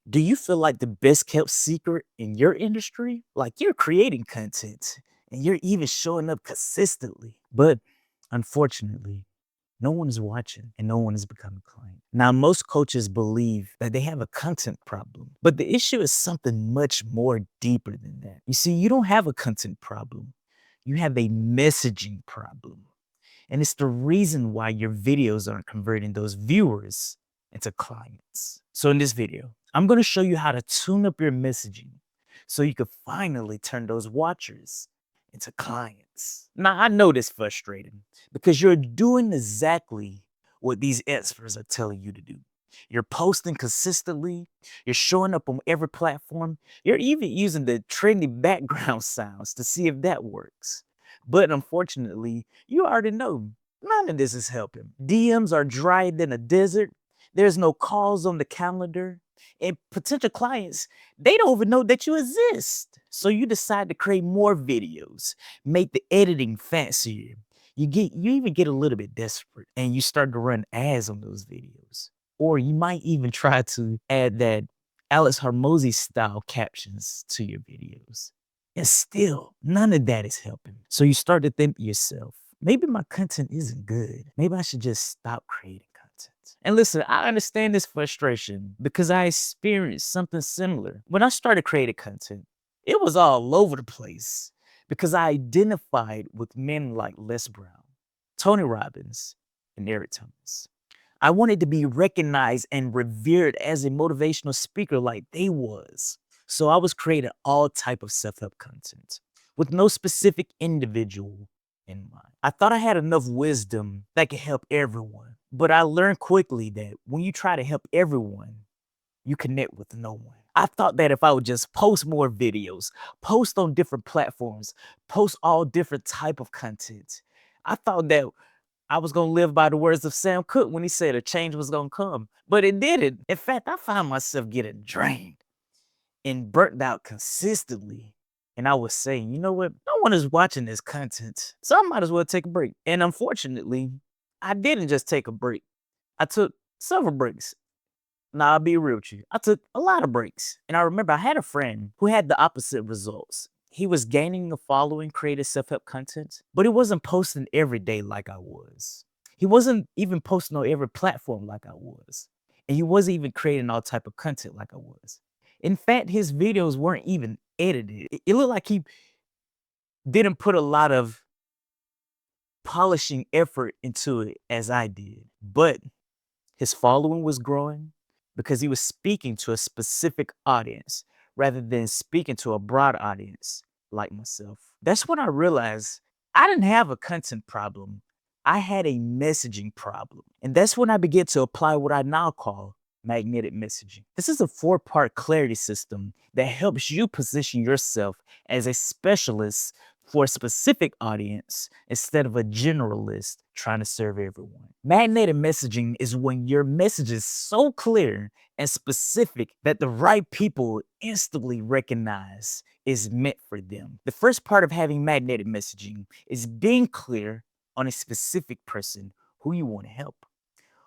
Do you feel like the best kept secret in your industry? Like you're creating content and you're even showing up consistently. But unfortunately, no one is watching and no one has become a client. Now, most coaches believe that they have a content problem, but the issue is something much more deeper than that. You see, you don't have a content problem, you have a messaging problem. And it's the reason why your videos aren't converting those viewers into clients. So in this video, I'm going to show you how to tune up your messaging so you can finally turn those watchers into clients. Now, I know this frustrating because you're doing exactly what these experts are telling you to do. You're posting consistently, you're showing up on every platform, you're even using the trendy background sounds to see if that works. But unfortunately, you already know none of this is helping. DMs are drier than a desert. There's no calls on the calendar. And potential clients, they don't even know that you exist. So you decide to create more videos, make the editing fancier. You even get a little bit desperate and you start to run ads on those videos. Or you might even try to add that Alex Hormozy style captions to your videos. And still, none of that is helping. So you start to think to yourself, maybe my content isn't good. Maybe I should just stop creating content. And listen, I understand this frustration because I experienced something similar. When I started creating content, it was all over the place because I identified with men like Les Brown, Tony Robbins, and Eric Thomas. I wanted to be recognized and revered as a motivational speaker like they was. So I was creating all type of self-help content with no specific individual in mind. I thought I had enough wisdom that could help everyone, but I learned quickly that when you try to help everyone, you connect with no one. I thought that if I would just post more videos, post on different platforms, post all different type of content, I thought that I was gonna live by the words of Sam Cooke when he said a change was gonna come, but it didn't. In fact, I found myself getting drained and burnt out consistently. And I was saying, you know what? No one is watching this content, so I might as well take a break. And unfortunately, I didn't just take a break. I took several breaks. Now, I'll be real with you. I took a lot of breaks. And I remember I had a friend who had the opposite results. He was gaining a following, creating self-help content, but he wasn't posting every day like I was. He wasn't even posting on every platform like I was. And he wasn't even creating all type of content like I was. In fact, his videos weren't even edited. It looked like he didn't put a lot of polishing effort into it as I did. But his following was growing because he was speaking to a specific audience rather than speaking to a broad audience like myself. That's when I realized I didn't have a content problem. I had a messaging problem. And that's when I began to apply what I now call magnetic messaging. This is a four-part clarity system that helps you position yourself as a specialist for a specific audience instead of a generalist trying to serve everyone. Magnetic messaging is when your message is so clear and specific that the right people instantly recognize is meant for them. The first part of having magnetic messaging is being clear on a specific person who you want to help.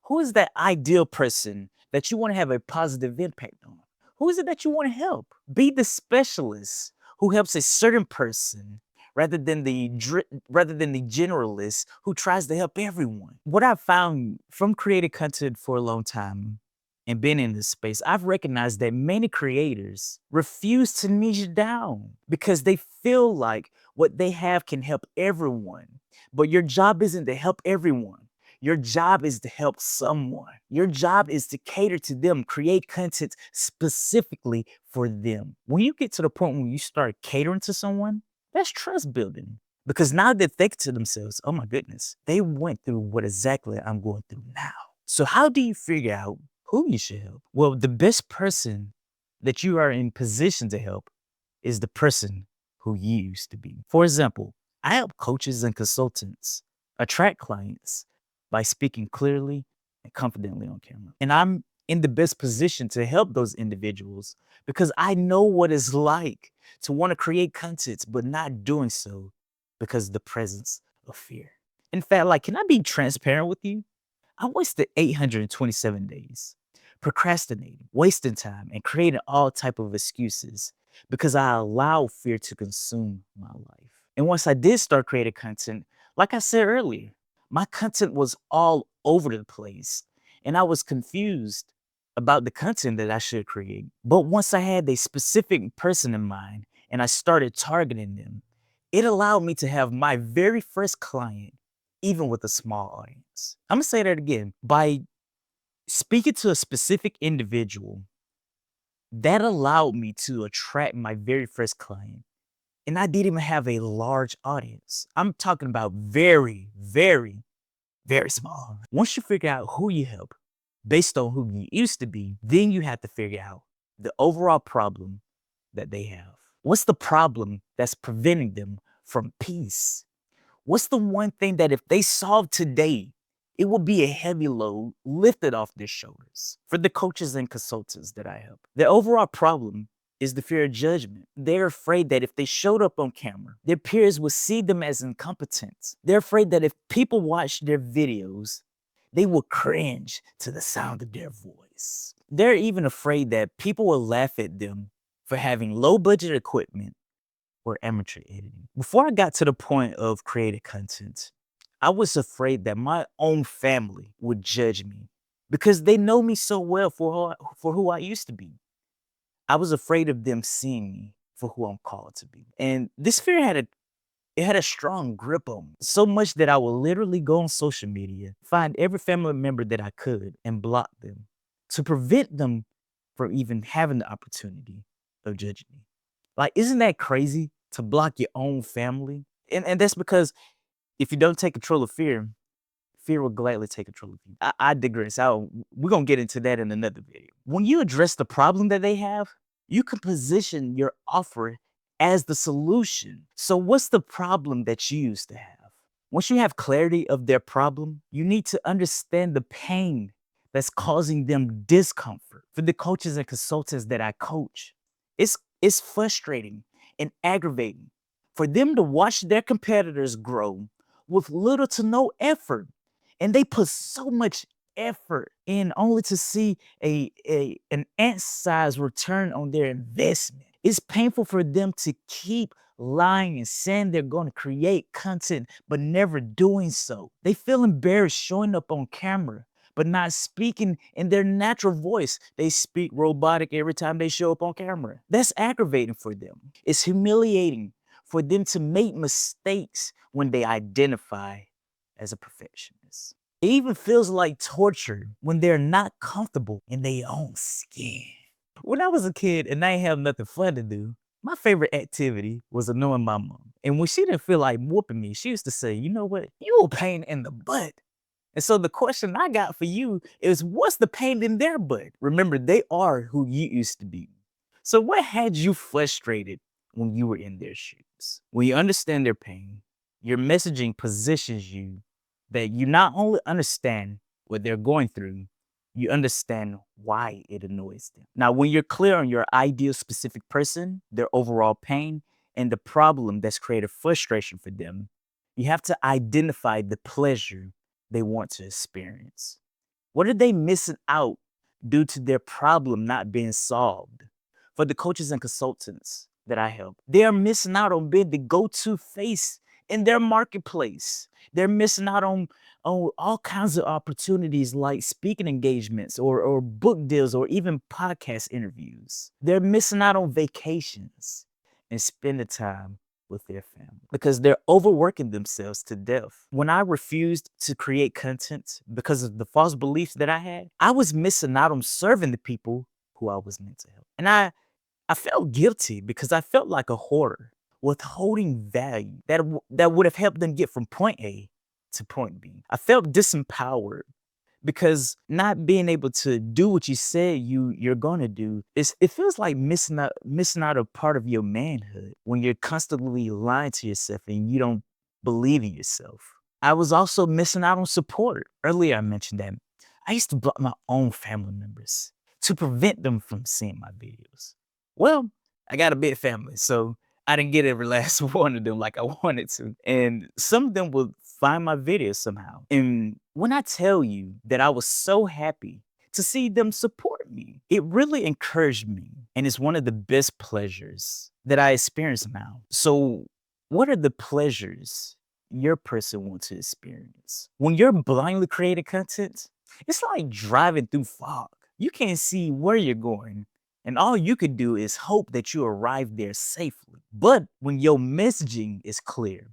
Who is that ideal person that you want to have a positive impact on? Who is it that you want to help? Be the specialist who helps a certain person rather than the generalist who tries to help everyone. What I've found from creating content for a long time and been in this space, I've recognized that many creators refuse to niche down because they feel like what they have can help everyone. But your job isn't to help everyone. Your job is to help someone. Your job is to cater to them, create content specifically for them. When you get to the point when you start catering to someone, that's trust building. Because now they think to themselves, oh my goodness, they went through what exactly I'm going through now. So, how do you figure out who you should help? Well, the best person that you are in position to help is the person who you used to be. For example, I help coaches and consultants attract clients by speaking clearly and confidently on camera. And I'm in the best position to help those individuals because I know what it's like to want to create content, but not doing so because of the presence of fear. In fact, like, can I be transparent with you? I wasted 827 days procrastinating, wasting time, and creating all type of excuses because I allowed fear to consume my life. And once I did start creating content, like I said earlier, my content was all over the place and I was confused about the content that I should create. But once I had a specific person in mind and I started targeting them, it allowed me to have my very first client, even with a small audience. I'm gonna say that again. By speaking to a specific individual, that allowed me to attract my very first client. And I didn't even have a large audience. I'm talking about very, very, very small. Once you figure out who you help based on who you used to be, then you have to figure out the overall problem that they have. What's the problem that's preventing them from peace? What's the one thing that if they solve today, it will be a heavy load lifted off their shoulders? For the coaches and consultants that I help, the overall problem is the fear of judgment. They're afraid that if they showed up on camera, their peers would see them as incompetent. They're afraid that if people watch their videos, they will cringe to the sound of their voice. They're even afraid that people will laugh at them for having low budget equipment or amateur editing. Before I got to the point of creating content, I was afraid that my own family would judge me because they know me so well for who I used to be. I was afraid of them seeing me for who I'm called to be. And this fear had a strong grip on me, so much that I would literally go on social media, find every family member that I could, and block them to prevent them from even having the opportunity of judging me. Like, isn't that crazy to block your own family? And that's because if you don't take control of fear, fear will gladly take control of you. I digress. We're gonna get into that in another video. When you address the problem that they have, you can position your offer as the solution. So what's the problem that you used to have? Once you have clarity of their problem, you need to understand the pain that's causing them discomfort. For the coaches and consultants that I coach, it's frustrating and aggravating for them to watch their competitors grow with little to no effort. And they put so much effort in only to see an ant-sized return on their investment. It's painful for them to keep lying and saying they're going to create content, but never doing so. They feel embarrassed showing up on camera, but not speaking in their natural voice. They speak robotic every time they show up on camera. That's aggravating for them. It's humiliating for them to make mistakes when they identify as a perfectionist. It even feels like torture when they're not comfortable in their own skin. When I was a kid and I ain't have nothing fun to do, my favorite activity was annoying my mom. And when she didn't feel like whooping me, she used to say, you know what? You a pain in the butt. And so the question I got for you is, what's the pain in their butt? Remember, they are who you used to be. So what had you frustrated when you were in their shoes? When you understand their pain, your messaging positions you that you not only understand what they're going through, you understand why it annoys them. Now, when you're clear on your ideal specific person, their overall pain, and the problem that's created frustration for them, you have to identify the pleasure they want to experience. What are they missing out due to their problem not being solved? For the coaches and consultants that I help, they are missing out on being the go-to face in their marketplace. They're missing out on all kinds of opportunities like speaking engagements or book deals or even podcast interviews. They're missing out on vacations and spending time with their family because they're overworking themselves to death. When I refused to create content because of the false beliefs that I had, I was missing out on serving the people who I was meant to help. And I felt guilty because I felt like a hoarder, withholding value that would have helped them get from point A to point B. I felt disempowered because not being able to do what you said you're gonna do, it feels like missing out a part of your manhood when you're constantly lying to yourself and you don't believe in yourself. I was also missing out on support. Earlier I mentioned that I used to block my own family members to prevent them from seeing my videos. Well, I got a big family, so I didn't get every last one of them like I wanted to. And some of them would find my videos somehow. And when I tell you that I was so happy to see them support me. It really encouraged me, and it's one of the best pleasures that I experience now. So, what are the pleasures your person wants to experience? When you're blindly creating content, it's like driving through fog. You can't see where you're going, and all you could do is hope that you arrive there safely. But when your messaging is clear,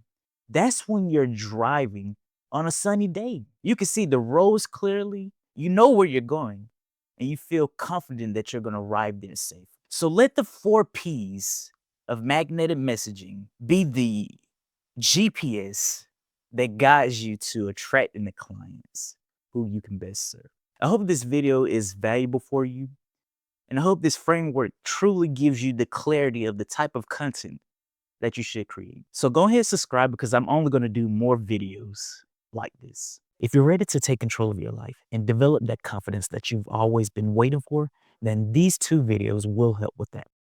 that's when you're driving on a sunny day. You can see the roads clearly, you know where you're going, and you feel confident that you're going to arrive there safe. So let the 4 P's of magnetic messaging be the GPS that guides you to attracting the clients who you can best serve. I hope this video is valuable for you, and I hope this framework truly gives you the clarity of the type of content that you should create. So go ahead and subscribe because I'm only going to do more videos like this. If you're ready to take control of your life and develop that confidence that you've always been waiting for, then these 2 videos will help with that.